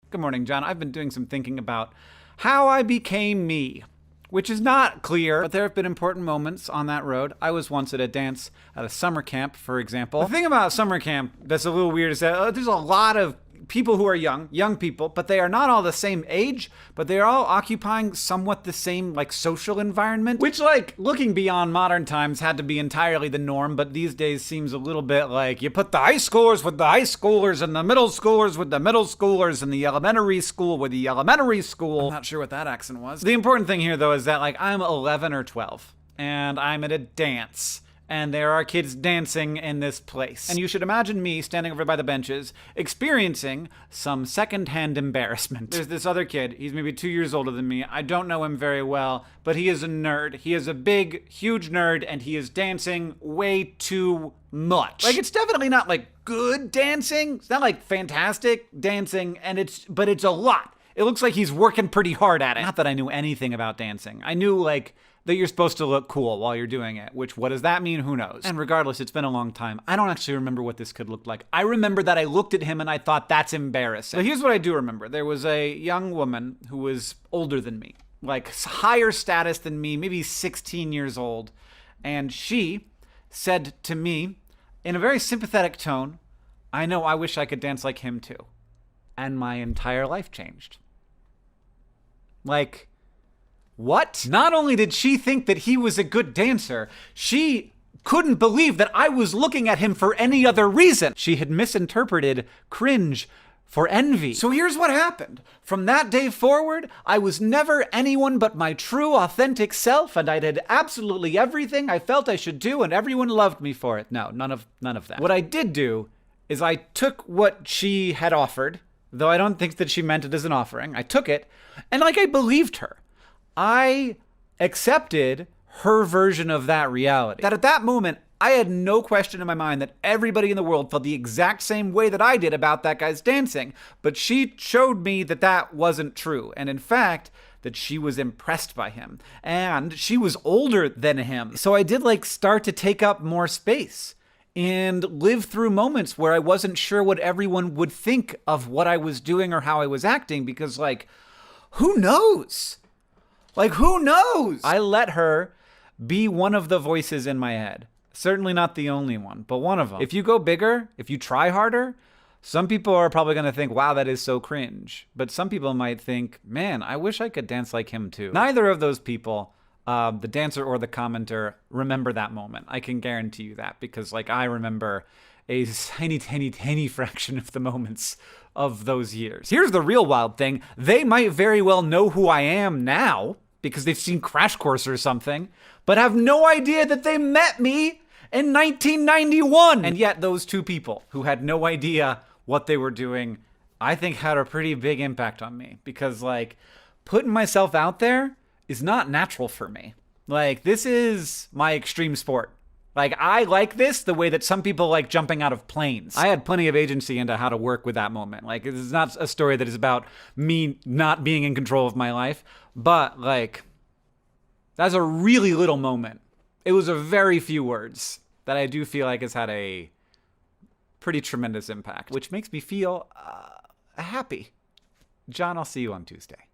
Good morning, John. I've been doing some thinking about how I became me, which is not clear, but there have been important moments on that road. I was once at a dance at a summer camp, for example. The thing about summer camp that's a little weird is that there's a lot of people who are young people, but they are not all the same age, but they are all occupying somewhat the same, social environment, which, looking beyond modern times had to be entirely the norm, but these days seems a little bit like you put the high schoolers with the high schoolers and the middle schoolers with the middle schoolers and the elementary school with the elementary school. I'm not sure what that accent was. The important thing here, though, is that, I'm 11 or 12, and I'm at a dance. And there are kids dancing in this place. And you should imagine me standing over by the benches, experiencing some secondhand embarrassment. There's this other kid. He's maybe 2 years older than me. I don't know him very well, but he is a nerd. He is a big, huge nerd, and he is dancing way too much. It's definitely not, good dancing. It's not, fantastic dancing, but it's a lot. It looks like he's working pretty hard at it. Not that I knew anything about dancing. I knew, that you're supposed to look cool while you're doing it, which, what does that mean? Who knows? And regardless, it's been a long time. I don't actually remember what this kid looked like. I remember that I looked at him and I thought, that's embarrassing. But here's what I do remember. There was a young woman who was older than me, higher status than me, maybe 16 years old. And she said to me, in a very sympathetic tone, I know, I wish I could dance like him too. And my entire life changed. What? Not only did she think that he was a good dancer, she couldn't believe that I was looking at him for any other reason. She had misinterpreted cringe for envy. So here's what happened. From that day forward, I was never anyone but my true, authentic self, and I did absolutely everything I felt I should do, and everyone loved me for it. No, none of that. What I did do is I took what she had offered, though I don't think that she meant it as an offering. I took it, and I believed her. I accepted her version of that reality. That at that moment, I had no question in my mind that everybody in the world felt the exact same way that I did about that guy's dancing. But she showed me that that wasn't true. And in fact, that she was impressed by him. And she was older than him. So I did start to take up more space and live through moments where I wasn't sure what everyone would think of what I was doing or how I was acting. Because who knows? Who knows? I let her be one of the voices in my head. Certainly not the only one, but one of them. If you go bigger, if you try harder, some people are probably going to think, wow, that is so cringe. But some people might think, man, I wish I could dance like him too. Neither of those people, the dancer or the commenter, remember that moment. I can guarantee you that because I remember a tiny fraction of the moments of those years. Here's the real wild thing. They might very well know who I am now, because they've seen Crash Course or something, but have no idea that they met me in 1991. And yet those two people who had no idea what they were doing, I think had a pretty big impact on me because putting myself out there is not natural for me. This is my extreme sport. I like this the way that some people like jumping out of planes. I had plenty of agency into how to work with that moment. This is not a story that is about me not being in control of my life, but that's a really little moment. It was a very few words that I do feel has had a pretty tremendous impact, which makes me feel happy. John, I'll see you on Tuesday.